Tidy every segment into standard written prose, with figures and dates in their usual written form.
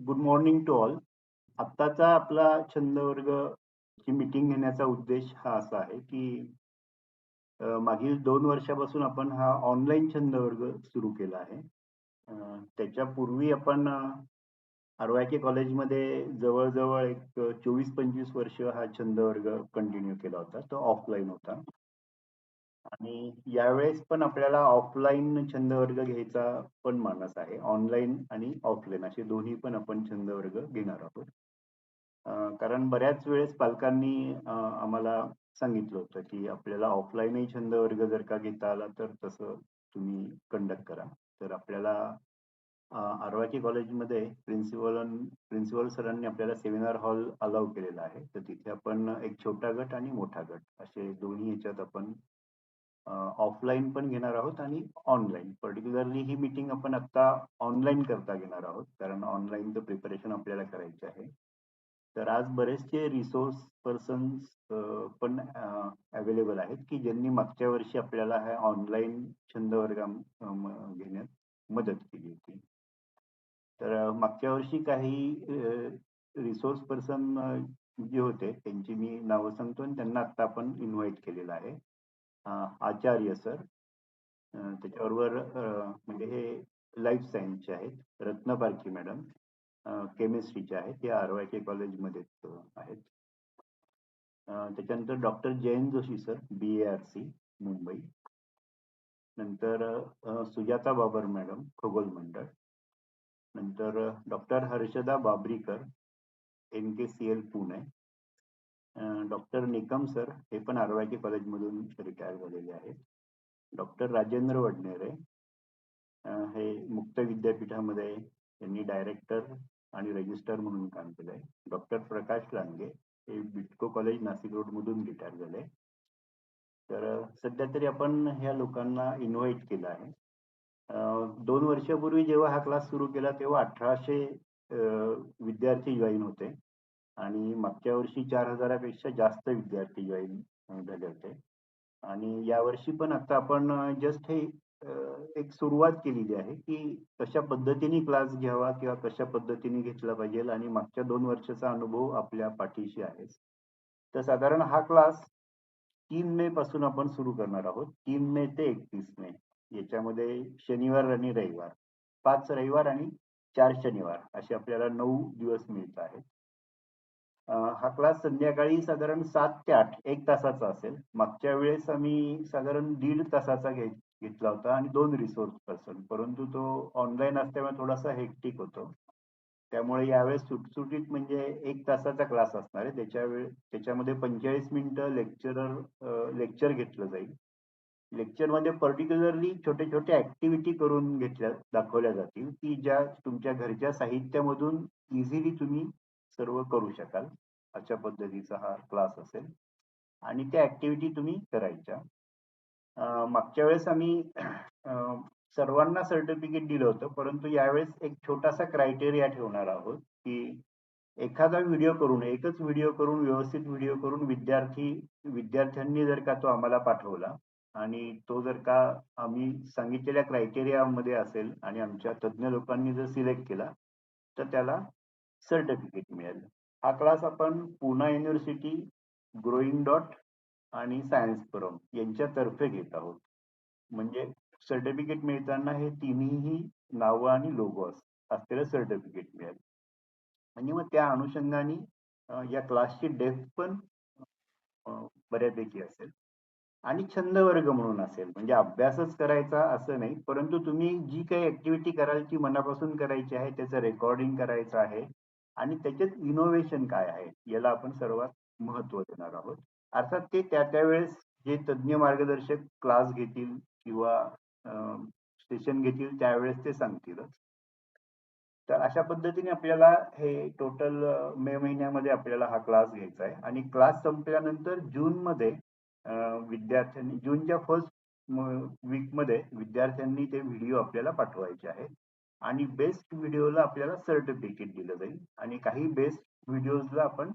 Good morning to all. आत्ताचा आपला छंद वर्ग ची मीटिंग घेण्याचा उद्देश हा असा आहे की मागील 2 वर्षापासून आपण हा ऑनलाईन छंद वर्ग सुरू केला आहे. त्याच्यापूर्वी आपण आरवाके कॉलेजमध्ये जवळ-जवळ एक 24-25 वर्ष हा छंद वर्ग कंटिन्यू केला होता. तो ऑफलाईन होता. आणि यावेळेस पण आपल्याला ऑफलाईन छंद वर्ग घ्यायचा पण मानस आहे. ऑनलाईन आणि ऑफलाईन असे दोन्ही पण आपण छंद वर्ग घेणार आहोत. कारण बऱ्याच वेळेस पालकांनी आम्हाला सांगितलं होतं, की आपल्याला ऑफलाईनही छंद वर्ग जर का घेता आला, तर तसं तुम्ही कंडक्ट करा. तर आपल्याला आरवाकी कॉलेजमध्ये प्रिन्सिपल सरांनी आपल्याला सेमिनार हॉल अलाऊ केलेला आहे. तर तिथे आपण एक छोटा गट आणि मोठा गट असे दोन्ही ह्याच्यात आपण ऑफलाईन पण घेणार आहोत आणि ऑनलाईन. पर्टिक्युलरली ही मीटिंग आपण आता ऑनलाईन करता घेणार आहोत. कारण ऑनलाईनचं प्रिपरेशन आपल्याला करायचं आहे. तर आज बरेचसे रिसोर्स पर्सन्स पण अवेलेबल आहेत, की ज्यांनी मागच्या वर्षी आपल्याला हा ऑनलाईन छंद वर्ग घेण्यात मदत केली होती. तर मागच्या वर्षी काही रिसोर्स पर्सन जे होते त्यांची मी नावं सांगतो आणि त्यांना आता आपण इन्व्हाइट केलेलं आहे. आचार्य सर, त्याच्याबरोबर म्हणजे हे लाईफ सायन्सचे आहेत. रत्न पारखी मॅडम केमिस्ट्रीचे आहेत. ते आरवाके कॉलेजमध्येच आहेत. त्याच्यानंतर doctor Jayant Joshi sir, BARC मुंबई. नंतर सुजाता बाबर मॅडम, खगोल मंडळ. नंतर डॉक्टर हर्षदा बाबरीकर, NKCL पुणे. डॉक्टर निकम सर, हे पण आरवाके कॉलेजमधून रिटायर झालेले आहेत. डॉक्टर राजेंद्र वडनेरे, हे मुक्त विद्यापीठामध्ये त्यांनी डायरेक्टर आणि रजिस्ट्रार म्हणून काम केलंय. डॉक्टर प्रकाश लांगे, हे बिटको कॉलेज नाशिक रोड मधून रिटायर झाले. तर सध्या तरी आपण ह्या लोकांना इन्व्हाइट केलं आहे. 2 वर्षापूर्वी जेव्हा हा क्लास सुरू केला तेव्हा 1800 विद्यार्थी जॉईन होते आणि मागच्या वर्षी 4000पेक्षा जास्त विद्यार्थी जॉईन झाले होते. आणि यावर्षी पण आता आपण जस्ट हे एक सुरुवात केलेली आहे, की कशा पद्धतीने क्लास घ्यावा किंवा कशा पद्धतीने घेतला पाहिजे आणि मागच्या 2 वर्षाचा अनुभव आपल्या पाठीशी आहे. तर साधारण हा क्लास 3 मे पासून आपण सुरू करणार आहोत. 3 मे ते 31 मे याच्यामध्ये शनिवार आणि रविवार, 5 रविवार आणि 4 शनिवार असे आपल्याला 9 दिवस मिळत आहेत. हा क्लास संध्याकाळी साधारण 7 ते 8 1 तासाचा असेल. मागच्या वेळेस आम्ही साधारण 1.5 तासाचा घेतला होता आणि 2 रिसोर्स पर्सन, परंतु तो ऑनलाईन असल्यामुळे थोडासा हेक्टिक होतो. त्यामुळे यावेळेस सुटसुटीत म्हणजे 1 तासाचा क्लास असणार आहे. त्याच्यामध्ये 45 मिनिटं लेक्चर घेतलं जाईल. लेक्चरमध्ये पर्टिक्युलरली छोटे-छोटे ऍक्टिव्हिटी करून दाखवल्या जातील, की ज्या तुमच्या घरच्या साहित्यामधून इझिली तुम्ही सर्व करू शकाल. अशा पद्धतीचा हा क्लास असेल आणि त्या ऍक्टिव्हिटी तुम्ही करायच्या. मागच्या वेळेस आम्ही सर्वांना सर्टिफिकेट दिलं होतं, परंतु यावेळेस एक छोटासा क्रायटेरिया ठेवणार आहोत, की एखादा व्हिडिओ करून, एकच व्हिडिओ करून, व्यवस्थित व्हिडिओ करून विद्यार्थ्यांनी जर का तो आम्हाला पाठवला आणि तो जर का आम्ही सांगितलेल्या क्रायटेरियामध्ये असेल आणि आमच्या तज्ञ लोकांनी जर सिलेक्ट केला, तर त्याला सर्टिफिकेट मिळेल. हा क्लास आपण पुणा युनिव्हर्सिटी, ग्रोईंग डॉट आणि सायन्स फोरम यांच्यातर्फे घेत आहोत. म्हणजे सर्टिफिकेट मिळताना हे तिन्हीही नावं आणि लोगो असलेलं सर्टिफिकेट मिळेल. आणि मग त्या अनुषंगाने या क्लासची डेप्थ पण बऱ्यापैकी असेल आणि छंद वर्ग म्हणून असेल. म्हणजे अभ्यासच करायचा असं नाही, परंतु तुम्ही जी काही ऍक्टिव्हिटी कराल ती मनापासून करायची आहे, त्याचं रेकॉर्डिंग करायचं आहे आणि त्याच्यात इनोव्हेशन काय आहे याला आपण सर्वात महत्व देणार आहोत. अर्थात ते त्या वेळेस जे तज्ञ मार्गदर्शक क्लास घेतील किंवा सेशन घेतील त्यावेळेस ते सांगतीलच. तर अशा पद्धतीने आपल्याला हे टोटल मे महिन्यामध्ये आपल्याला हा क्लास घ्यायचा आहे आणि क्लास संपल्यानंतर जूनमध्ये विद्यार्थ्यांनी जूनच्या फर्स्ट वीकमध्ये विद्यार्थ्यांनी ते व्हिडिओ आपल्याला पाठवायचे आहेत आणि बेस्ट व्हिडिओला आपल्याला सर्टिफिकेट दिलं जाईल आणि काही बेस्ट व्हिडिओजला आपण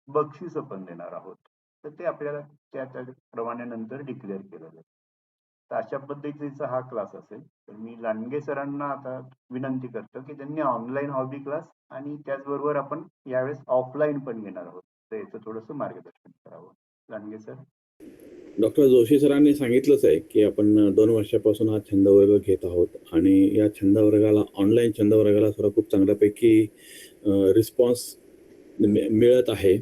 बक्षिसं पण देणार आहोत. तर ते आपल्याला त्या प्रमाणे नंतर डिक्लेअर केलं जाईल. तर अशा पद्धतीचा हा क्लास असेल. तर मी लांडगे सरांना आता विनंती करतो की त्यांनी ऑनलाईन हॉबी क्लास आणि त्याचबरोबर आपण यावेळेस ऑफलाईन पण घेणार आहोत, तर याचं थोडंसं मार्गदर्शन करावं. लांडगे सर. डॉक्टर जोशी सरांनी सांगितलंच आहे की आपण 2 वर्षापासून हा छंद वर्ग घेत आहोत आणि या छंद वर्गाला ऑनलाईन छंद वर्गाला सुद्धा खूप चांगल्यापैकी रिस्पॉन्स मिळत आहे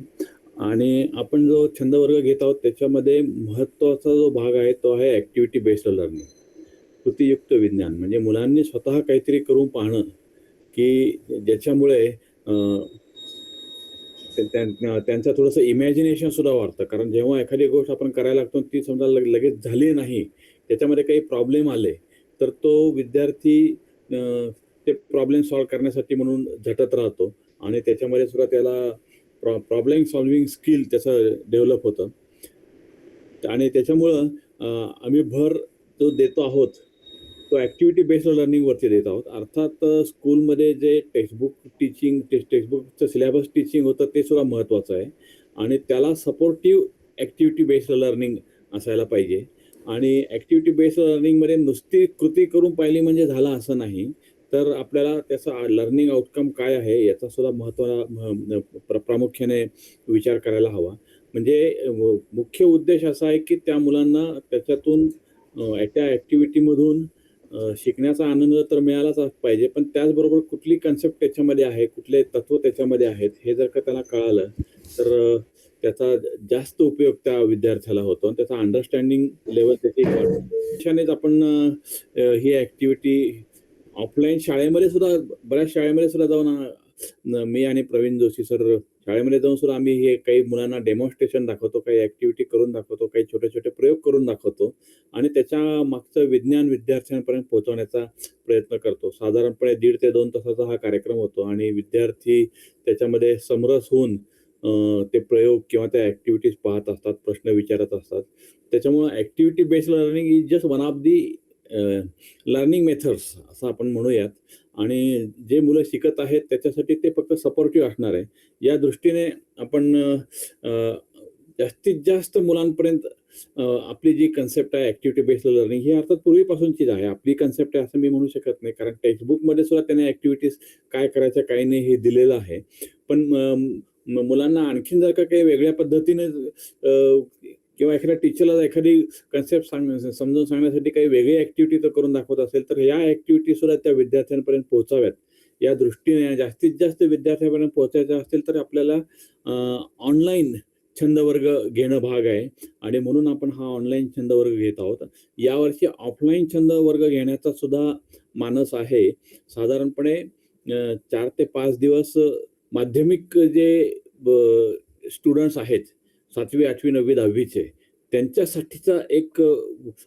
आणि आपण जो छंद वर्ग घेत आहोत त्याच्यामध्ये महत्त्वाचा जो भाग आहे तो आहे ॲक्टिव्हिटी बेस्ड लर्निंग. कृतीयुक्त विज्ञान म्हणजे मुलांनी स्वतः काहीतरी करून पाहणं की ज्याच्यामुळे त्यांचं थोडंसं इमॅजिनेशन सुद्धा वाढतं. कारण जेव्हा एखादी गोष्ट आपण करायला लागतो ती समजा लगेच झाली नाही, त्याच्यामध्ये काही प्रॉब्लेम आले, तर तो विद्यार्थी ते प्रॉब्लेम सॉल्व्ह करण्यासाठी म्हणून झटत राहतो आणि त्याच्यामध्ये सुद्धा त्याला प्रॉब्लेम सॉल्व्हिंग स्किल त्याचं डेव्हलप होतं. आणि त्याच्यामुळं आम्ही भर जो देतो आहोत, तो ॲक्टिव्हिटी बेस्ड लर्निंगवरती देत आहोत. अर्थात स्कूलमध्ये जे टेक्स्टबुकचं सिलेबस टीचिंग होतं ते सुद्धा महत्त्वाचं आहे आणि त्याला सपोर्टिव्ह ॲक्टिव्हिटी बेस्ड लर्निंग असायला पाहिजे आणि ॲक्टिव्हिटी बेस्ड लर्निंगमध्ये नुसती कृती करून पाहिली म्हणजे झालं असं नाही. तर आपल्याला त्याचा लर्निंग आउटकम काय आहे याचा सुद्धा प्रामुख्याने विचार करायला हवा. म्हणजे मुख्य उद्देश असा आहे की त्या मुलांना त्याच्यातून त्या ॲक्टिव्हिटीमधून शिकण्याचा आनंद तर मिळालाच पाहिजे, पण त्याचबरोबर कुठली कन्सेप्ट त्याच्यामध्ये आहे, कुठले तत्व त्याच्यामध्ये आहेत, हे जर का त्याला कळालं, तर त्याचा जास्त उपयोग त्या विद्यार्थ्याला होतो आणि त्याचा अंडरस्टँडिंग लेव्हल त्याची वाढते. आपण ही ॲक्टिव्हिटी ऑफलाईन शाळेमध्ये सुद्धा बऱ्याच शाळेमध्ये सुद्धा जाऊन मी आणि प्रवीण जोशी सर शाळेमध्ये जाऊन सुद्धा आम्ही हे काही मुलांना डेमॉन्स्ट्रेशन दाखवतो, काही ॲक्टिव्हिटी करून दाखवतो, काही छोटे-छोटे प्रयोग करून दाखवतो आणि त्याच्या मागचं विज्ञान विद्यार्थ्यांपर्यंत पोहोचवण्याचा प्रयत्न करतो. साधारणपणे 1.5 ते 2 तासाचा हा कार्यक्रम होतो आणि विद्यार्थी त्याच्यामध्ये समरस होऊन ते प्रयोग किंवा त्या ॲक्टिव्हिटीज पाहत असतात, प्रश्न विचारत असतात. त्याच्यामुळं activity based learning is just one of the learning methods असं आपण म्हणूयात आणि जे मुलं शिकत आहेत त्याच्यासाठी ते फक्त सपोर्टिव्ह असणार आहे. या दृष्टीने आपण जास्तीत जास्त मुलांपर्यंत आपली जी कन्सेप्ट आहे ॲक्टिव्हिटी बेस्ड लर्निंग ही अर्थात पूर्वीपासूनचीच आहे. आपली कन्सेप्ट आहे असं मी म्हणू शकत नाही. कारण टेक्स्टबुकमध्ये सुद्धा त्याने ॲक्टिव्हिटीज काय करायच्या काय नाही हे दिलेलं आहे. पण मुलांना आणखीन जर का काही वेगळ्या पद्धतीने किंवा एखाद्या टीचरला एखादी कन्सेप्ट समजावून सांगण्यासाठी काही वेगळी ॲक्टिव्हिटी तर करून दाखवत असेल, तर या ॲक्टिव्हिटी सुद्धा त्या विद्यार्थ्यांपर्यंत पोहोचाव्यात. या दृष्टीने जास्तीत जास्त विद्यार्थ्यांपर्यंत पोहोचायचं असतील तर आपल्याला ऑनलाईन छंद वर्ग घेणं भाग आहे आणि म्हणून आपण हा ऑनलाईन छंद वर्ग घेत आहोत. यावर्षी ऑफलाईन छंद वर्ग घेण्याचा सुद्धा मानस आहे. साधारणपणे 4 ते 5 दिवस माध्यमिक जे स्टुडंट्स आहेत 7वी, 8वी, 9वी, 10वीचे त्यांच्यासाठीचा एक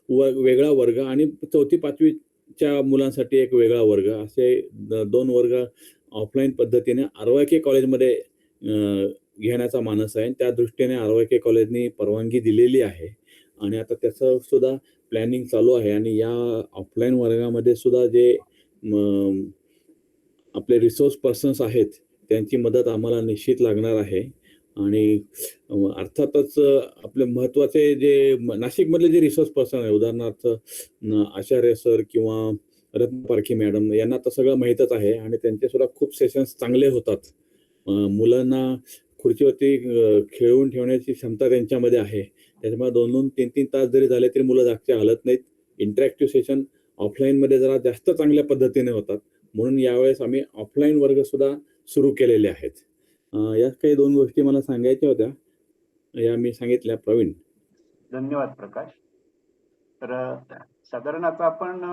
वेगळा वर्ग आणि 4थी, 5वीच्या मुलांसाठी एक वेगळा वर्ग असे 2 वर्ग ऑफलाईन पद्धतीने आर्वाके कॉलेजमध्ये घेण्याचा मानस आहे. त्या दृष्टीने आर्वाके कॉलेजनी परवानगी दिलेली आहे आणि आता त्याचं सुद्धा प्लॅनिंग चालू आहे आणि या ऑफलाईन वर्गामध्ये सुद्धा जे आपले रिसोर्स पर्सन्स आहेत त्यांची मदत आम्हाला निश्चित लागणार आहे आणि अर्थातच आपले महत्त्वाचे जे नाशिकमधले जे रिसोर्स पर्सन आहे उदाहरणार्थ आचार्य सर किंवा रत्न पारखी मॅडम यांना तर सगळं माहीतच आहे आणि त्यांचे सुद्धा खूप सेशन्स चांगले होतात. मुलांना खुर्चीवरती खेळवून ठेवण्याची क्षमता त्यांच्यामध्ये आहे. त्याच्यामुळे 2-2, 3-3 तास जरी झाले तरी मुलं जागचे हालत नाहीत. इंटरॅक्टिव्ह सेशन ऑफलाईनमध्ये जरा जास्त चांगल्या पद्धतीने होतात. म्हणून यावेळेस आम्ही ऑफलाईन वर्ग सुद्धा सुरू केलेले आहेत. यात काही 2 गोष्टी मला सांगायच्या होत्या. या मी सांगितल्या. प्रवीण. धन्यवाद प्रकाश. तर साधारण आता आपण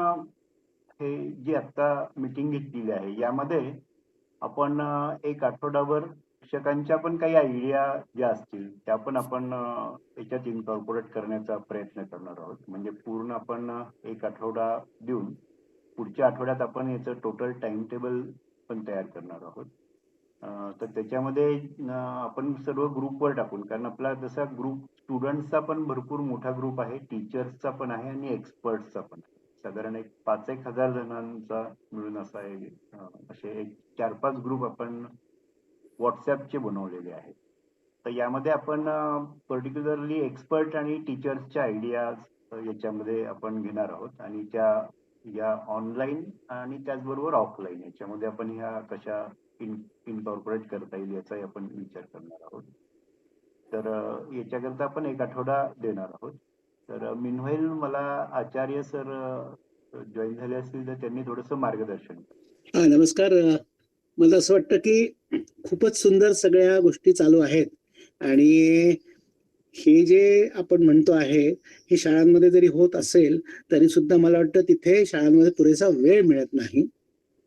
हे जी आता मीटिंग घेतलेली आहे यामध्ये आपण एक आठवडाभर शिक्षकांच्या पण काही आयडिया ज्या असतील त्या पण आपण याच्यात इन्कॉर्पोरेट करण्याचा प्रयत्न करणार आहोत. म्हणजे पूर्ण आपण एक आठवडा देऊन पुढच्या आठवड्यात आपण याचं टोटल टाइम टेबल पण तयार करणार आहोत. तर त्याच्यामध्ये आपण सर्व ग्रुपवर टाकून, कारण आपला जसा ग्रुप स्टुडंट्सचा पण भरपूर मोठा ग्रुप आहे, टीचर्सचा पण आहे आणि एक्सपर्ट्सचा पण आहे. साधारण एक 5-1 हजार जणांचा मिळून असा आहे. असे एक 4-5 ग्रुप आपण व्हॉट्सॲपचे बनवलेले आहेत. तर यामध्ये आपण पर्टिक्युलरली एक्सपर्ट आणि टीचर्सच्या आयडियाज याच्यामध्ये आपण घेणार आहोत आणि या ऑनलाईन आणि त्याचबरोबर ऑफलाईन याच्यामध्ये आपण ह्या कशा इनकॉर्पोरेट करता येईल याचाही आपण विचार करणार आहोत. तर याच्याकरता आपण 1 आठवडा देणार आहोत. तर मीनवाईल मला आचार्य सर जॉईन झाले असतील तर त्यांनी थोडंसं मार्गदर्शन करा. नमस्कार. मला असं वाटतं की खूपच सुंदर सगळ्या गोष्टी चालू आहेत आणि हे जे आपण म्हणतो आहे हे शाळांमध्ये जरी होत असेल तरी सुद्धा मला वाटतं तिथे शाळांमध्ये पुरेसा वेळ मिळत नाही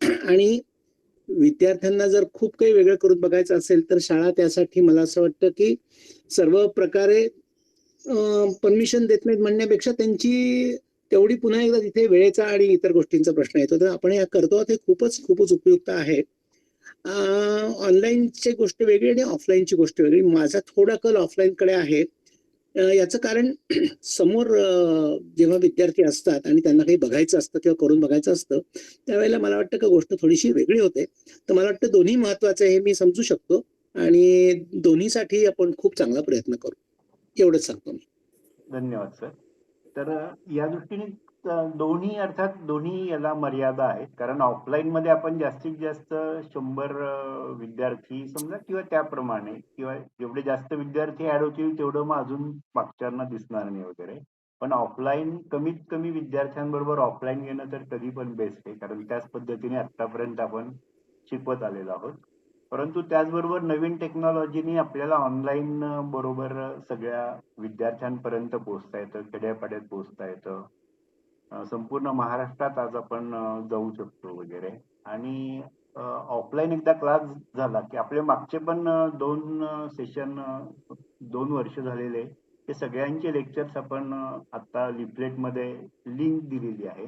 आणि विद्यार्थ्यांना जर खूप काही वेगळं करून बघायचं असेल तर शाळा त्यासाठी मला असं वाटतं की सर्व प्रकारे परमिशन देत नाहीत म्हणण्यापेक्षा त्यांची तेवढी पुन्हा एकदा तिथे वेळेचा आणि इतर गोष्टींचा प्रश्न येतो. तर आपण हे करतो ते खूपच उपयुक्त आहे. ऑनलाईनची गोष्ट वेगळी आणि ऑफलाईनची गोष्ट वेगळी. माझा थोडा कल ऑफलाईनकडे आहे. याचं कारण समोर जेव्हा विद्यार्थी असतात आणि त्यांना काही बघायचं असतं किंवा करून बघायचं असतं त्यावेळेला मला वाटतं की गोष्ट थोडीशी वेगळी होते. तर मला वाटतं दोन्ही महत्वाचं आहे हे मी समजू शकतो आणि दोन्हीसाठी आपण खूप चांगला प्रयत्न करू. एवढंच सांगतो मी. धन्यवाद सर. तर या दृष्टीने दोन्ही अर्थात दोन्ही याला मर्यादा आहेत. कारण ऑफलाईन मध्ये आपण जास्तीत जास्त 100 विद्यार्थी समजा किंवा त्याप्रमाणे किंवा जेवढे जास्त विद्यार्थी ऍड होतील तेवढं मग अजून मागच्यांना दिसणार नाही वगैरे. पण ऑफलाईन कमीत कमी विद्यार्थ्यांबरोबर ऑफलाईन घेणं तर कधी पण बेस्ट आहे. कारण त्याच पद्धतीने आतापर्यंत आपण शिकवत आलेलो आहोत. परंतु त्याचबरोबर नवीन टेक्नॉलॉजीनी आपल्याला ऑनलाईन बरोबर सगळ्या विद्यार्थ्यांपर्यंत पोहोचता येतं, खेड्यापाड्यात पोहोचता येतं. संपूर्ण महाराष्ट्रात आज आपण जाऊ शकतो वगैरे. आणि ऑफलाईन एकदा क्लास झाला की आपले मागचे पण 2 सेशन 2 वर्ष झालेले ते सगळ्यांचे लेक्चर्स आपण आता लिफलेट मध्ये लिंक दिलेली आहे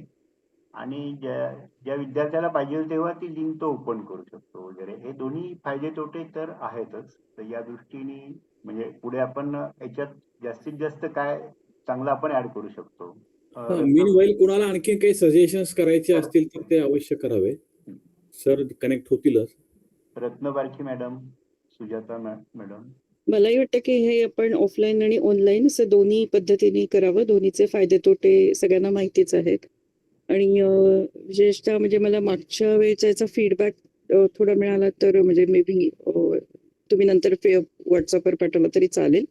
आणि ज्या विद्यार्थ्याला पाहिजे तेव्हा ती लिंक तो ओपन करू शकतो वगैरे. हे दोन्ही फायदे तोटे तर आहेतच. तर या दृष्टीने म्हणजे पुढे आपण याच्यात जास्तीत जास्त काय चांगलं आपण ऍड करू शकतो. मीनवाईल कोणाला आणखी काही सजेशन्स करायचे असतील तर ते अवश्य करावे. सर कनेक्ट होतीलच. रत्नबारकी मॅडम, सुजाता मॅडम. मलाही वाटतं की हे आपण ऑफलाईन आणि ऑनलाईन असं दोन्ही पद्धतीने करावं. दोन्हीचे फायदे तोटे सगळ्यांना माहितीच आहेत आणि विशेषतः म्हणजे मला मागच्या वेळेचा याचा फीडबॅक थोडा मिळाला तर म्हणजे मे बी तुम्ही नंतर व्हॉट्सअपवर पाठवलं तरी चालेल.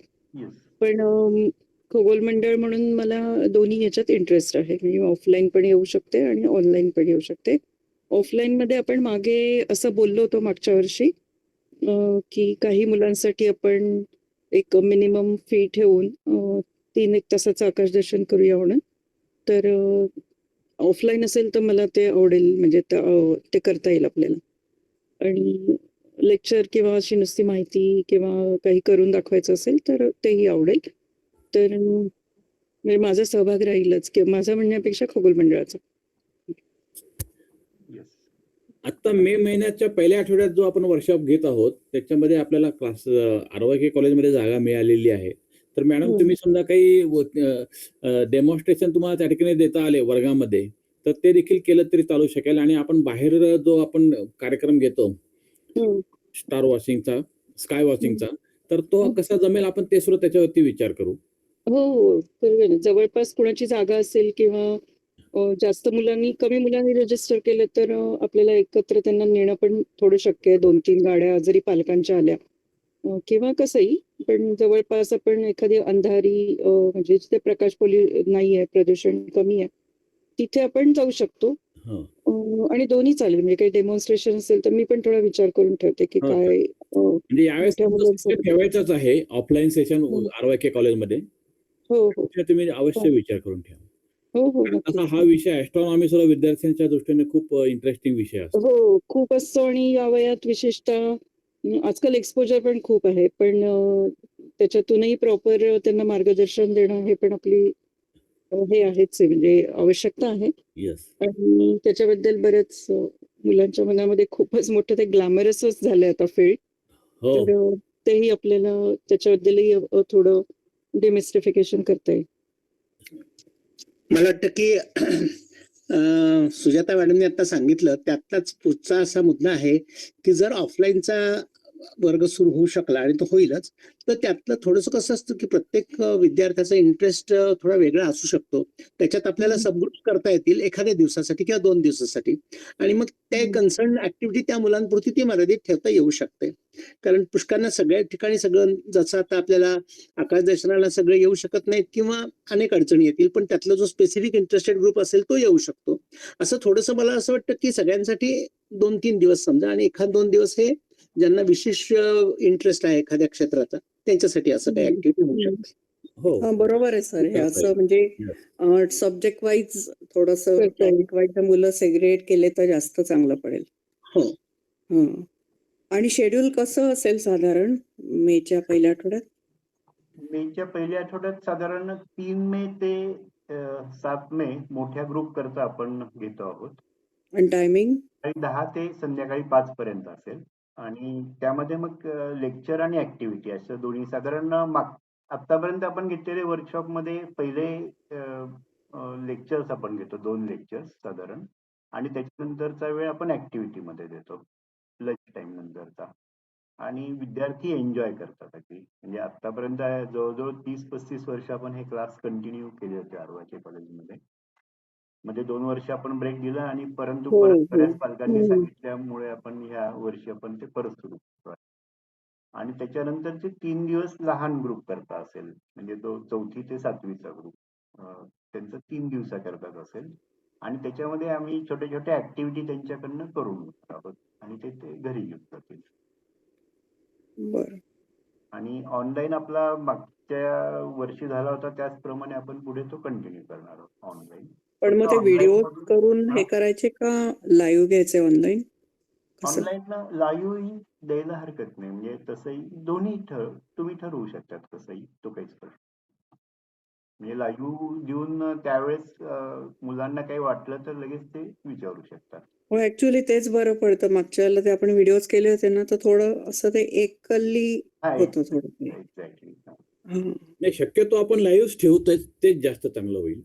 पण खगोल मंडळ म्हणून मला दोन्ही याच्यात इंटरेस्ट आहे. म्हणजे ऑफलाईन पण येऊ शकते आणि ऑनलाईन पण येऊ शकते. ऑफलाईन मध्ये आपण मागे असं बोललो होतो मागच्या वर्षी की काही मुलांसाठी आपण एक मिनिमम फी ठेवून 3-1 तासाचं आकाशदर्शन करूया म्हणून. तर ऑफलाईन असेल तर मला ते आवडेल. म्हणजे ते करता येईल आपल्याला आणि लेक्चर किंवा अशी नुसती माहिती किंवा काही करून दाखवायचं असेल तर तेही आवडेल. तर म्हणजे माझा सहभाग राहीलच किंवा माझा म्हणण्यापेक्षा खगोल मंडळाचा. आता मे महिन्याच्या पहिल्या आठवड्यात जो आपण वर्कशॉप घेत आहोत त्याच्यामध्ये आपल्याला क्लास आरवाके कॉलेजमध्ये जागा मिळालेली आहे. तर मॅडम तुम्ही समजा काही डेमॉन्स्ट्रेशन तुम्हाला त्या ठिकाणी देता आले वर्गामध्ये तर ते देखील केलं तरी चालू शकेल आणि आपण बाहेर जो आपण कार्यक्रम घेतो स्टार वॉचिंगचा, स्काय वॉचिंगचा, तर तो कसा जमेल आपण ते सुद्धा त्याच्यावरती विचार करू. हो, करूया. जवळपास कुणाची जागा असेल किंवा जास्त मुलांनी कमी मुलांनी रजिस्टर केलं तर आपल्याला एकत्र त्यांना नेणं पण थोडं शक्य आहे. 2-3 गाड्या जरी पालकांच्या आल्या किंवा कसंही. पण जवळपास आपण एखादी अंधारी म्हणजे जिथे प्रकाश नाहीये, प्रदूषण कमी आहे तिथे आपण जाऊ शकतो. आणि दोन्ही चालेल. म्हणजे काही डेमॉन्स्ट्रेशन असेल तर मी पण थोडा विचार करून ठेवते की काय म्हणजे यावेळेस ठेवायचंच आहे ऑफलाईन सेशन आरवाके कॉलेजमध्ये. हो, तुम्ही अवश्य विचार करून ठेवा. हो, तसा हा विषय ऍस्ट्रॉनॉमी सुद्धा विद्यार्थ्यांच्या दृष्टीने खूप इंटरेस्टिंग विषय असतो. हो, खूप असतो आणि या वयात विशेषतः आजकाल एक्सपोजर पण खूप आहे. पण त्याच्यातूनही प्रॉपर त्यांना मार्गदर्शन देणं हे पण आपली हे आहेच आहे. म्हणजे आवश्यकता आहे. आणि त्याच्याबद्दल बरेच मुलांच्या मनामध्ये खूपच मोठं ते ग्लॅमरसच झालंय आता फील्ड. तर तेही आपल्याला त्याच्याबद्दलही थोडं डिमिस्टिफिकेशन करता येईल. मला वाटतं की सुजाता मॅडमने आता सांगितलं त्यातलाच पुढचा असा मुद्दा आहे की जर ऑफलाईनचा वर्ग सुरू होऊ शकला आणि तो होईलच, तर त्यातलं थोडंसं कसं असतं की प्रत्येक विद्यार्थ्याचा इंटरेस्ट थोडा वेगळा असू शकतो. त्याच्यात आपल्याला सबग्रुप करता येतील एखाद्या दिवसासाठी किंवा 2 दिवसासाठी आणि मग ते कन्सर्न ऍक्टिव्हिटी त्या मुलांपुरती ती मर्यादित ठेवता येऊ शकते. कारण पुष्कळांना सगळ्या ठिकाणी सगळं जसं आता आपल्याला आकाश दर्शनाला सगळे येऊ शकत नाहीत किंवा अनेक अडचणी येतील, पण त्यातला जो स्पेसिफिक इंटरेस्टेड ग्रुप असेल तो येऊ शकतो. असं थोडंसं मला असं वाटतं की सगळ्यांसाठी 2-3 दिवस समजा आणि एखाद 2 दिवस हे ज्यांना विशेष इंटरेस्ट आहे एखाद्या क्षेत्राचा त्यांच्यासाठी असं काही ऍक्टिव्हिटी होऊ शकते. हो. बरोबर आहे सर. हे असं म्हणजे सब्जेक्ट वाईज थोडंसं टॉपिक वाईज मुलं सेग्रिगेट केले तर जास्त चांगलं पडेल. हो. हं. आणि शेड्यूल कसं असेल साधारण मेच्या पहिल्या आठवड्यात? मेच्या पहिल्या आठवड्यात साधारण 3 मे ते 7 मे मोठ्या ग्रुप करता आपण घेतो आहोत. आणि टायमिंग? सकाळी 10 ते संध्याकाळी 5 पर्यंत असेल आणि त्यामध्ये मग लेक्चर आणि ऍक्टिव्हिटी असं दोन्ही साधारण आतापर्यंत आपण घेतलेले वर्कशॉपमध्ये पहिले लेक्चर्स आपण घेतो 2 लेक्चर्स साधारण आणि त्याच्यानंतरचा वेळ आपण ऍक्टिव्हिटीमध्ये देतो लंच टाइम नंतरचा आणि विद्यार्थी एन्जॉय करतात अगदी. म्हणजे आतापर्यंत जवळजवळ 30-35 वर्ष आपण हे क्लास कंटिन्यू केले होते आरवाचे कॉलेजमध्ये. मध्ये 2 वर्ष आपण ब्रेक दिला आणि परंतु परत बऱ्याच पालकांनी सांगितल्यामुळे आपण ह्या वर्षी आपण ते परत सुरू करतो. आणि त्याच्यानंतरचे 3 दिवस लहान ग्रुप करता असेल म्हणजे तो 4थी ते 7वीचा ग्रुप त्यांचं 3 दिवसाकरताच असेल आणि त्याच्यामध्ये आम्ही छोट्या छोट्या ऍक्टिव्हिटी त्यांच्याकडनं करून घेत आहोत आणि ते घरी घेऊन जातील. बरं. आणि ऑनलाईन आपला मागच्या वर्षी झाला होता त्याचप्रमाणे आपण पुढे तो कंटिन्यू करणार आहोत ऑनलाईन. पण मग ते व्हिडिओ करून हे करायचे का लाईव्ह घ्यायचे ऑनलाईन? ऑनलाईन लाईव्ह द्यायला हरकत नाही म्हणजे तसंही दोन्ही तुम्ही ठरवू शकतात कसंही तो काहीच प्रश्न म्हणजे लाईव्ह देऊन त्यावेळेस मुलांना काही वाटलं तर लगेच ते विचारू शकतात. हो ऍक्च्युअली तेच बरं पडतं. मागच्या वेळेला ते आपण व्हिडिओज केले होते ना तर थोडं असं ते एकली होतं थोडं ते. एक्झॅक्टली. नाही शक्यतो आपण लाईव्ह ठेवतोय तेच जास्त चांगलं होईल.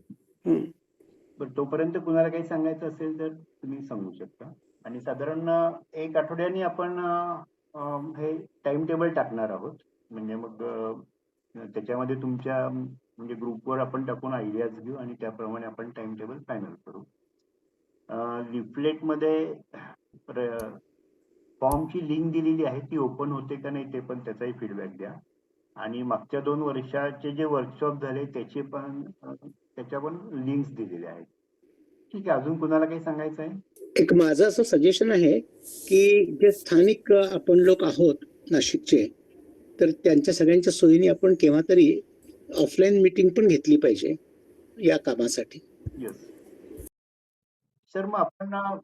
पण तोपर्यंत कुणाला काही सांगायचं असेल तर तुम्ही सांगू शकता आणि साधारण 1 आठवड्याने आपण हे टाइम टेबल टाकणार आहोत म्हणजे मग त्याच्यामध्ये तुमच्या म्हणजे ग्रुपवर आपण टाकून आयडियाज घेऊ आणि त्याप्रमाणे आपण टाइम टेबल फायनल करू. लिफलेटमध्ये फॉर्मची लिंक दिलेली आहे ती ओपन होते का नाही ते पण त्याचाही फीडबॅक द्या आणि मागच्या 2 वर्षाचे जे वर्कशॉप झाले त्याच्या पण लिंक्स दिलेल्या आहेत. ठीक आहे. अजून कुणाला काही सांगायचं आहे? एक माझं असं सजेशन आहे की जे स्थानिक आपण लोक आहोत नाशिकचे तर त्यांच्या सगळ्यांच्या सोयीने आपण केव्हा तरी ऑफलाईन मीटिंग पण घेतली पाहिजे या कामासाठी. Yes sir. मग आपण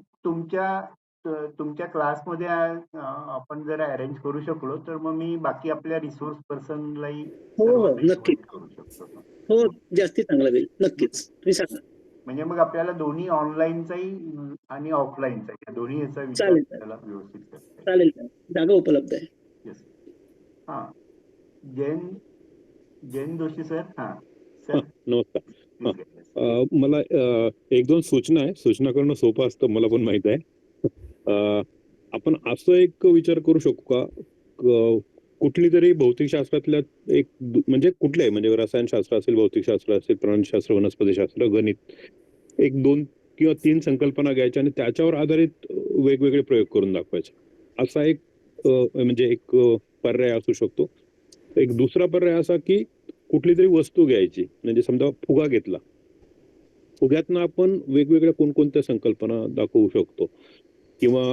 तुमच्या क्लासमध्ये आपण जर अरेंज करू शकलो तर मग मी बाकी आपल्या रिसोर्स पर्सनलाही नक्कीच करू शकतो. हो जास्ती चांगलं होईल. नक्कीच तुम्ही सांगा. म्हणजे मग आपल्याला दोन्ही ऑनलाईनचाही आणि ऑफलाईनचा दोन्ही याचा विचार चालेल. करायला व्यवस्थित करता चालेल. जागा उपलब्ध आहे. येस. हा जैन जोशी सर. हा सर नमस्कार. मला 1-2 सूचना करणं सोपं असतं मला पण माहित आहे. आपण असं एक विचार करू शकू का कुठली तरी भौतिकशास्त्रातल्या एक म्हणजे कुठल्याही म्हणजे रसायनशास्त्र असेल भौतिकशास्त्र असेल प्राणीशास्त्र वनस्पतीशास्त्र गणित 1, 2 किंवा 3 संकल्पना घ्यायच्या आणि त्याच्यावर आधारित वेगवेगळे प्रयोग करून दाखवायचे असा एक म्हणजे एक पर्याय असू शकतो. एक दुसरा पर्याय असा की कुठली तरी वस्तू घ्यायची म्हणजे समजा फुगा घेतला. फुग्यातनं आपण वेगवेगळ्या कोणकोणत्या संकल्पना दाखवू शकतो किंवा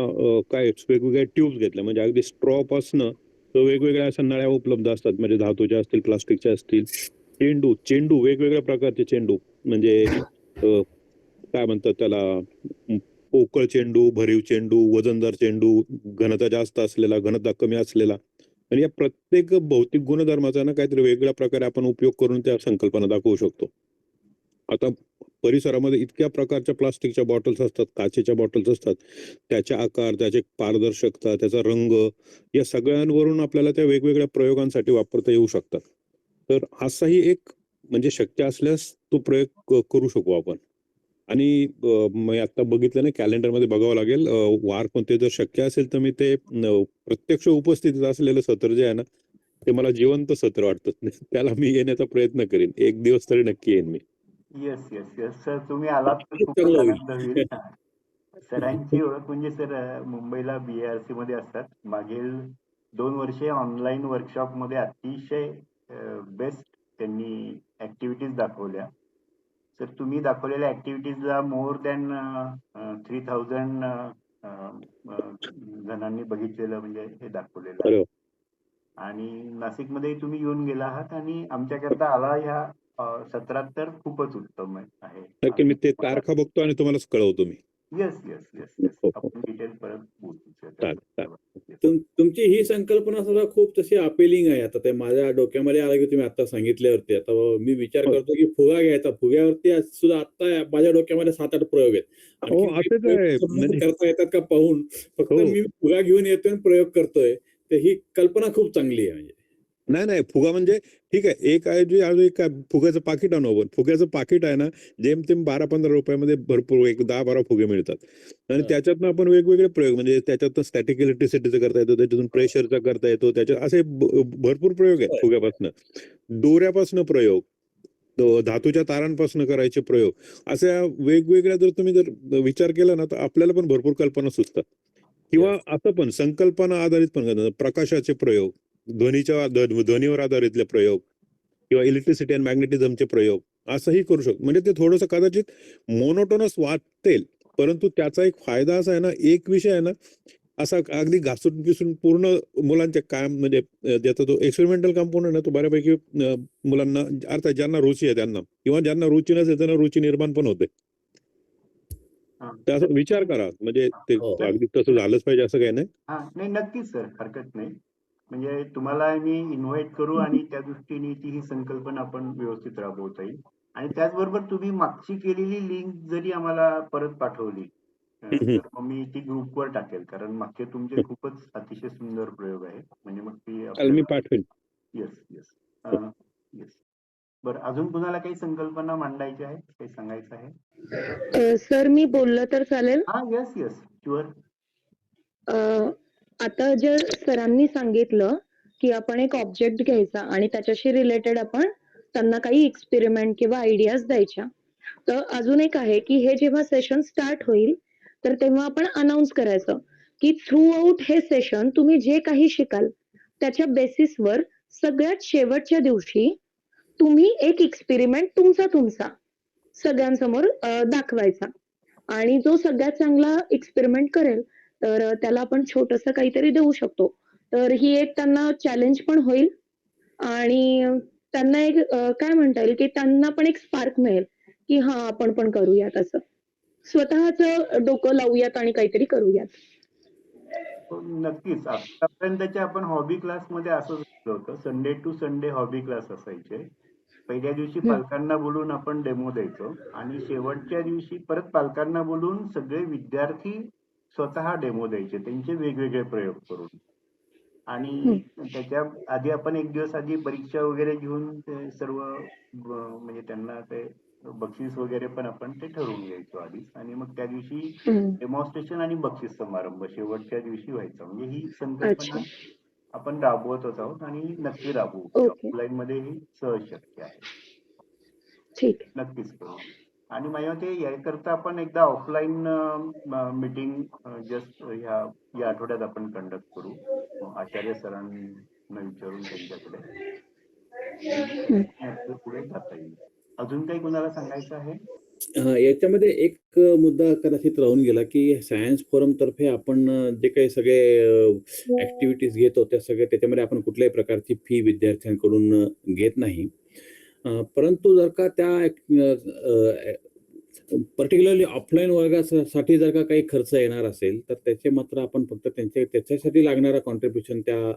काय वेगवेगळ्या ट्यूब्स घेतल्या म्हणजे अगदी स्ट्रॉ पासनं तर वेगवेगळ्या अशा नळ्या उपलब्ध असतात म्हणजे धातूच्या असतील प्लास्टिकच्या असतील. चेंडू वेगवेगळ्या प्रकारचे चेंडू म्हणजे काय म्हणतात त्याला पोकळ चेंडू भरीव चेंडू वजनदार चेंडू घनता जास्त असलेला घनता कमी असलेला आणि या प्रत्येक भौतिक गुणधर्माचा ना काहीतरी वेगळ्या प्रकारे आपण उपयोग करून त्या संकल्पना दाखवू शकतो. आता परिसरामध्ये इतक्या प्रकारच्या प्लास्टिकच्या बॉटल्स असतात काचेच्या बॉटल्स असतात त्याचे आकार त्याचे पारदर्शकता त्याचा रंग या सगळ्यांवरून आपल्याला त्या वेगवेगळ्या प्रयोगांसाठी वापरता येऊ शकतात. तर असाही एक म्हणजे शक्य असल्यास तो प्रयोग करू शकू आपण. आणि मी आता बघितलं ना कॅलेंडरमध्ये बघावं लागेल वार कोणते जर शक्य असेल तर मी ते प्रत्यक्ष उपस्थितीत असलेलं सत्र जे आहे ना ते मला जिवंत सत्र वाटतं त्याला मी येण्याचा प्रयत्न करेन. एक दिवस तरी नक्की येईन मी. येस येस येस सर, तुम्ही आलात तर खूप खूपच चांगलं आनंद होईल. होईल. सरांची ओळख म्हणजे सर मुंबईला BIRC मध्ये असतात. मागील 2 वर्षे ऑनलाईन वर्कशॉप मध्ये अतिशय बेस्ट त्यांनी ऍक्टिव्हिटीज दाखवल्या. सर तुम्ही दाखवलेल्या ऍक्टिव्हिटीजला मोर दॅन 3000 जणांनी बघितलेलं म्हणजे हे दाखवलेलं अरे आहे. वा. आणि नाशिकमध्ये तुम्ही येऊन गेला आहात आणि आमच्याकरता आला ह्या सत्रात तर खूपच उत्तम आहे. नक्की मी ते तारखा बघतो आणि तुम्हाला कळवतो मी. येस येस येस येस हो, हो. आपण डिटेल परत बोलू चालेल, चालेल. Yes. तुमची ही संकल्पना सुद्धा खूप तशी अपिलिंग आहे. आता ते माझ्या डोक्यामध्ये आलं की तुम्ही आता सांगितल्यावरती आता मी विचार हो. करतो की फुगा घ्यायचा. फुग्यावरती सुद्धा आता माझ्या डोक्यामध्ये 7-8 प्रयोग आहेत. हो, आणखी असंच प्रयोग आहे. संबंध म्हणजे करता येतात का पाहून फक्त हो. मी फुगा घेऊन येतोय आणि प्रयोग करतोय. तर ही कल्पना खूप चांगली आहे म्हणजे. नाही फुगा म्हणजे ठीक आहे. एक आहे जे अजून एक फुग्याचं पाकिट आणू आपण. फुग्याचं पाकिट आहे ना जेमतेम 12-15 रुपयामध्ये भरपूर एक 10-12 फुगे मिळतात. आणि हां. त्याच्यातनं आपण वेगवेगळे प्रयोग म्हणजे त्याच्यातनं स्टॅटिक इलेक्ट्रिसिटीचं करता येतो, त्याच्यातून प्रेशरचा करता येतो, त्याच्यात असे भरपूर प्रयोग आहेत फुग्यापासनं. दोऱ्यापासनं प्रयोग, धातूच्या तारांपासून करायचे प्रयोग, अशा वेगवेगळ्या जर तुम्ही जर विचार केला ना तर आपल्याला पण भरपूर कल्पना सुचतात. किंवा असं पण संकल्पना आधारित पण प्रकाशाचे प्रयोग, ध्वनीवर आधारितले प्रयोग किंवा इलेक्ट्रिसिटी आणि मॅग्नेटिझमचे प्रयोग असंही करू शकतो. म्हणजे ते थोडंसं कदाचित मोनोटोनस वाटेल परंतु त्याचा एक फायदा असा आहे ना एक विषय आहे ना असा अगदी घासून पिसून पूर्ण मुलांच्या काम म्हणजे ज्याचा तो एक्सपेरिमेंटल कंपोनंट आहे तो बऱ्यापैकी मुलांना अर्थात ज्यांना रुची आहे त्यांना किंवा ज्यांना रुची नसेल त्यांना रुची निर्माण पण होते. त्याचा विचार करा म्हणजे ते हो. अगदी तसं झालंच पाहिजे असं काही नाही. हा नाही नक्कीच सर, हरकत नाही. म्हणजे तुम्हाला मी इन्व्हाइट करू आणि त्या दृष्टीने ती ही संकल्पना आपण व्यवस्थित राबवता येईल. आणि त्याचबरोबर तुम्ही मागची केलेली लिंक जरी आम्हाला परत पाठवली तर मग मी ती ग्रुपवर टाकेल, कारण मागचे तुमचे खूपच अतिशय सुंदर प्रयोग आहेत. म्हणजे मग ती चालेल मी पाठवेन. Yes yes yes. बरं अजून कुणाला काही संकल्पना मांडायची आहे, काही सांगायचं आहे? सर मी बोललं तर चालेल? हा येस येस शुअर. आता जे सरांनी सांगितलं की आपण एक ऑब्जेक्ट घ्यायचा आणि त्याच्याशी रिलेटेड आपण त्यांना काही एक्सपेरिमेंट किंवा आयडियाज द्यायच्या. तर अजून एक आहे की हे जेव्हा सेशन स्टार्ट होईल तर तेव्हा आपण अनाउन्स करायचं की थ्रू आउट हे सेशन तुम्ही जे काही शिकाल त्याच्या बेसिसवर सगळ्यात शेवटच्या दिवशी तुम्ही एक एक्सपेरिमेंट तुमचा सगळ्यांसमोर दाखवायचा आणि जो सगळ्यात चांगला एक्सपेरिमेंट करेल तर त्याला आपण छोटंसं काहीतरी देऊ शकतो. तर ही एक त्यांना चॅलेंज पण होईल आणि त्यांना एक काय म्हणता येईल की त्यांना पण एक स्पार्क मिळेल की हा आपण पण करूयात असं. स्वतःचं डोकं लावूयात आणि काहीतरी करूयात. नक्कीच. आतापर्यंतचे आपण हॉबी क्लासमध्ये असं झालं होतं, Sunday to Sunday hobby class असायचे. पहिल्या दिवशी पालकांना बोलून आपण डेमो द्यायचो आणि शेवटच्या दिवशी परत पालकांना बोलून सगळे विद्यार्थी स्वतः डेमो द्यायचे त्यांचे वेगवेगळे प्रयोग करून. आणि त्याच्या आधी आपण एक दिवस आधी परीक्षा वगैरे घेऊन ते सर्व म्हणजे त्यांना ते बक्षीस वगैरे पण आपण ते ठरवून घ्यायचो आधीच. आणि मग त्या दिवशी डेमॉन्स्ट्रेशन आणि बक्षीस समारंभ शेवटच्या दिवशी व्हायचा. म्हणजे ही संकल्पना आपण राबवतच आहोत आणि नक्की राबवू. ऑफलाईन मध्ये ही सहज शक्य आहे. ठीक. नक्कीच करू. आणि माझ्या मते याकरता आपण एकदा ऑफलाईन मीटिंग जस्ट या आठवड्यात आपण कंडक्ट करू. आचार्य सरांना विचारून त्यांच्याकडे पुढे जाता येईल. अजून काही कुणाला सांगायचं आहे? याच्यामध्ये एक मुद्दा कदाचित राहून गेला की सायन्स फोरम तर्फे आपण जे काही सगळे ऍक्टिव्हिटीज घेतो त्या सगळ्या त्याच्यामध्ये आपण कुठल्याही प्रकारची फी विद्यार्थ्यांकडून घेत नाही. परंतु जर का त्या पर्टिक्युलरली ऑफलाईन वर्गासाठी जर का काही खर्च येणार असेल तर त्याचे मात्र आपण फक्त त्याच्यासाठी लागणारा कॉन्ट्रीब्युशन त्या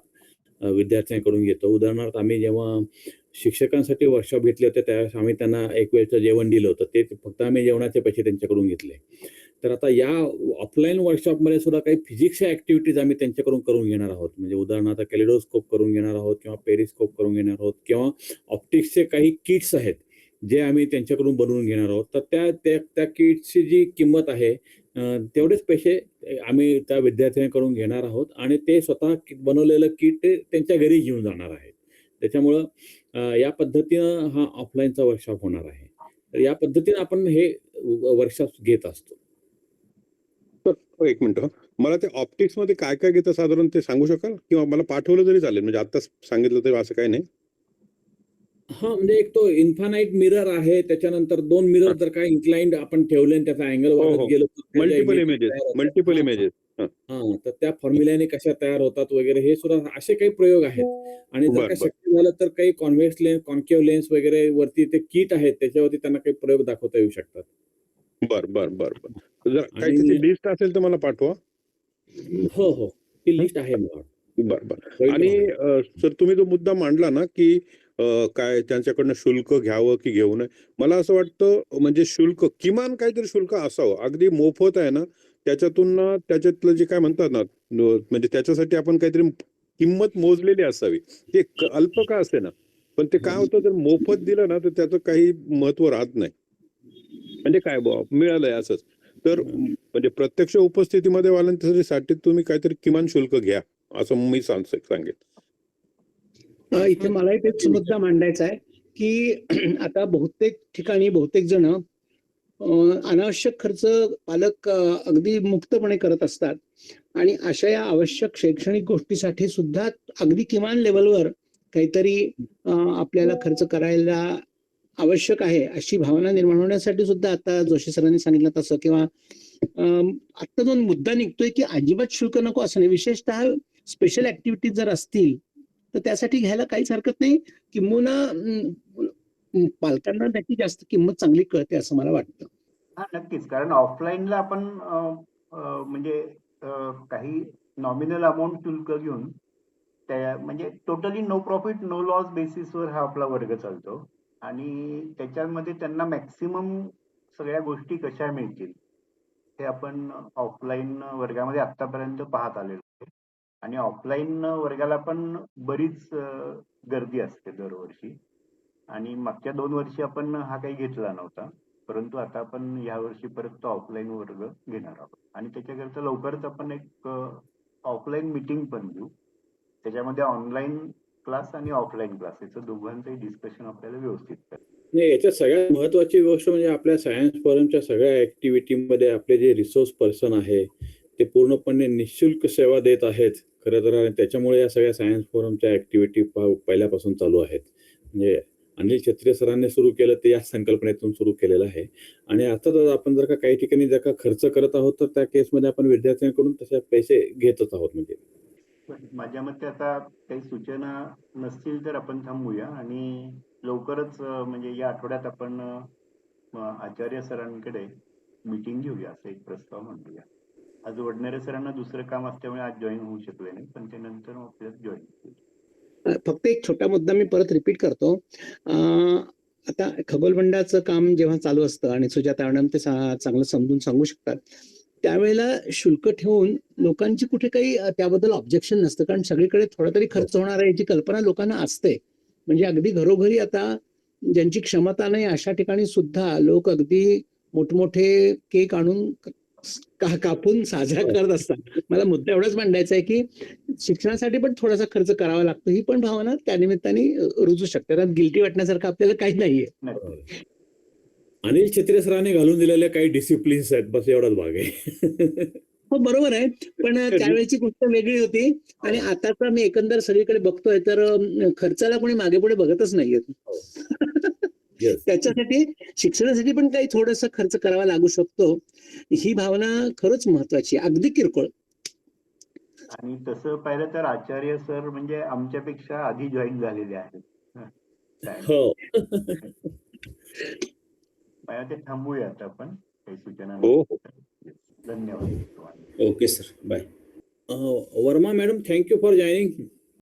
विद्यार्थ्यांकडून घेतो. उदाहरणार्थ आम्ही जेव्हा शिक्षकांसाठी वर्कशॉप घेतले होते त्यावेळेस आम्ही त्यांना एक वेळचं जेवण दिलं होतं, ते फक्त आम्ही जेवणाचे पैसे त्यांच्याकडून घेतले. तर आता या ऑफलाईन वर्कशॉपमध्ये सुद्धा काही फिजिक्सच्या ऍक्टिव्हिटीज आम्ही त्यांच्याकडून करून घेणार आहोत. म्हणजे उदाहरणार्थ कॅलिडोस्कोप करून घेणार आहोत किंवा पेरिस्कोप करून घेणार आहोत किंवा ऑप्टिक्सचे काही किट्स आहेत जे आम्ही त्यांच्याकडून बनवून घेणार आहोत, तर त्या किटची जी किंमत आहे तेवढेच पैसे आम्ही त्या विद्यार्थ्यांकडून घेणार आहोत आणि ते स्वतः बनवलेलं किट ते त्यांच्या घरी घेऊन जाणार आहेत. त्याच्यामुळं या पद्धतीनं हा ऑफलाईनचा वर्कशॉप होणार आहे. तर या पद्धतीने आपण हे वर्कशॉप घेत असतो. एक मिनिट मला ते ऑप्टिक्स मध्ये काय काय घेतं साधारण ते सांगू शकाल किंवा मला पाठवलं जरी चालेल, म्हणजे आता सांगितलं तरी असं काही नाही. हा म्हणजे एक तो इन्फानाइट मिरर आहे, त्याच्यानंतर 2 मिरर जर काय इन्क्लाइंड आपण ठेवले आणि त्याचा अँगल वाढत गेलो मल्टिपल इमेजेस. हा, तर त्या फॉर्म्युल्याने कशा तयार होतात वगैरे हे सुद्धा असे काही प्रयोग आहेत. आणि जर का शक्य झालं तर काही कॉन्व्हेक्स लेन्स, कॉन्केव्ह लेन्स वगैरे वरती ते किट आहेत, त्याच्यावरती त्यांना काही प्रयोग दाखवता येऊ शकतात. बर जर काही त्याची लिस्ट असेल तर मला पाठवा. हो ती लिस्ट आहे मला. बर आणि सर तुम्ही जो मुद्दा मांडला ना की काय त्यांच्याकडनं शुल्क घ्यावं की घेऊ नये, मला असं वाटतं म्हणजे शुल्क किमान काहीतरी शुल्क असावं. अगदी मोफत आहे ना त्याच्यातून त्याच्यातलं जे काय म्हणतात ना म्हणजे त्याच्यासाठी आपण काहीतरी किंमत मोजलेली असावी. ते अल्प का असे ना, पण ते काय होतं जर मोफत दिलं ना तर त्याचं काही महत्व राहत नाही. म्हणजे काय मिळालंय असंच. तर म्हणजे प्रत्यक्ष उपस्थितीमध्ये वाल्यांसाठी तुम्ही काहीतरी किमान शुल्क घ्या असं मी सांगेन. इथे मला एक मुद्दा मांडायचा आहे की आता बहुतेक ठिकाणी बहुतेक जण अनावश्यक खर्च पालक अगदी मुक्तपणे करत असतात आणि अशा या आवश्यक शैक्षणिक गोष्टीसाठी सुद्धा अगदी किमान लेवलवर काहीतरी आपल्याला खर्च करायला आवश्यक आहे अशी भावना निर्माण होण्यासाठी सुद्धा आता जोशी सरांनी सांगितलं तसं किंवा आता जो मुद्दा निघतोय की अजिबात शुल्क नको असं नाही, विशेषतः स्पेशल ऍक्टिव्हिटीज जर असतील तर त्यासाठी घ्यायला काहीच हरकत नाही. किंबहुना पालकांना त्याची जास्त किंमत चांगली कळते असं मला वाटतं. हा नक्कीच, कारण ऑफलाईनला आपण म्हणजे काही नॉमिनल अमाऊंट शुल्क घेऊन त्या म्हणजे totally no profit no loss बेसिसवर हा आपला वर्ग चालतो आणि त्याच्यामध्ये त्यांना मॅक्सिमम सगळ्या गोष्टी कशा मिळतील हे आपण ऑफलाईन वर्गामध्ये आतापर्यंत पाहत आलेलो आहे. आणि ऑफलाईन वर्गाला पण बरीच गर्दी असते दरवर्षी आणि मागच्या 2 वर्षी आपण हा काही घेतला नव्हता, परंतु आता आपण यावर्षी परत तो ऑफलाईन वर्ग घेणार आहोत आणि त्याच्याकरता लवकरच आपण एक ऑफलाईन मीटिंग पण घेऊ. त्याच्यामध्ये ऑनलाईन क्लास आणि ऑफलाईन क्लास याचं दोघांचंही डिस्कशन आपल्याला व्यवस्थित करायचं. याच्यात सगळ्यात महत्वाची गोष्ट म्हणजे आपल्या सायन्स फोरमच्या सगळ्या ऍक्टिव्हिटीमध्ये आपले जे रिसोर्स पर्सन आहे ते पूर्णपणे निशुल्क सेवा देत आहेत खरं तर, आणि त्याच्यामुळे या सगळ्या सायन्स फोरमच्या ऍक्टिव्हिटी पहिल्यापासून चालू आहेत. म्हणजे अनिल छत्रे सरांनी सुरू केलं ते या संकल्पनेतून सुरू केलेलं आहे. आणि आता आपण जर का काही ठिकाणी जर का खर्च करत आहोत तर त्या केसमध्ये आपण विद्यार्थ्यांकडून तसे पैसे घेतच आहोत. म्हणजे माझ्या मते आता काही सूचना नसतील तर आपण थांबूया आणि लवकरच म्हणजे या आठवड्यात आपण आचार्य सरांकडे मीटिंग घेऊया असं एक प्रस्ताव मांडूया. आज वडनेरे सरांना दुसरं काम असल्यामुळे आज जॉईन होऊ शकले नाही, पण ते नंतर आपल्याला जॉईन होईल. फक्त एक छोटा मुद्दा मी परत रिपीट करतो. आता खगोलबंडाचं काम जेव्हा चालू असतं आणि सुजाता मॅडम ते चांगलं समजून सांगू शकतात, त्यावेळेला शुल्क ठेवून लोकांची कुठे काही त्याबद्दल ऑब्जेक्शन नसतं, कारण सगळीकडे थोडा तरी खर्च होणार आहे याची कल्पना लोकांना असते. म्हणजे अगदी घरोघरी आता ज्यांची क्षमता नाही अशा ठिकाणी सुद्धा लोक अगदी मोठमोठे केक आणून कापून साजरा करत असतात. मला मुद्दा एवढाच मांडायचा आहे की शिक्षणासाठी पण थोडासा खर्च करावा लागतो, ही पण भावना त्या निमित्ताने रुजू शकते. त्यात गिल्टी वाटण्यासारखं आपल्याला काही नाहीये. अनिल छत्रे सरांनी घालून दिलेल्या काही डिसिप्लिन्स आहेत, बस एवढाच भाग आहे. हो बरोबर आहे, पण त्यावेळेची गोष्ट वेगळी होती आणि आताचा मी एकंदर सगळीकडे बघतोय तर खर्चाला कोणी मागे पुढे बघतच नाहीयेत. त्याच्यासाठी शिक्षणासाठी पण काही थोडंसं खर्च करावा लागू शकतो, ही भावना खरंच महत्वाची, अगदी किरकोळ. आणि तसं पाहिलं तर आचार्य सर म्हणजे आमच्यापेक्षा आधी जॉईन झालेले आहेत. हो ते थांबूया आता आपण, काही सूचना. धन्यवाद. Okay sir, bye. Verma madam, thank you for joining.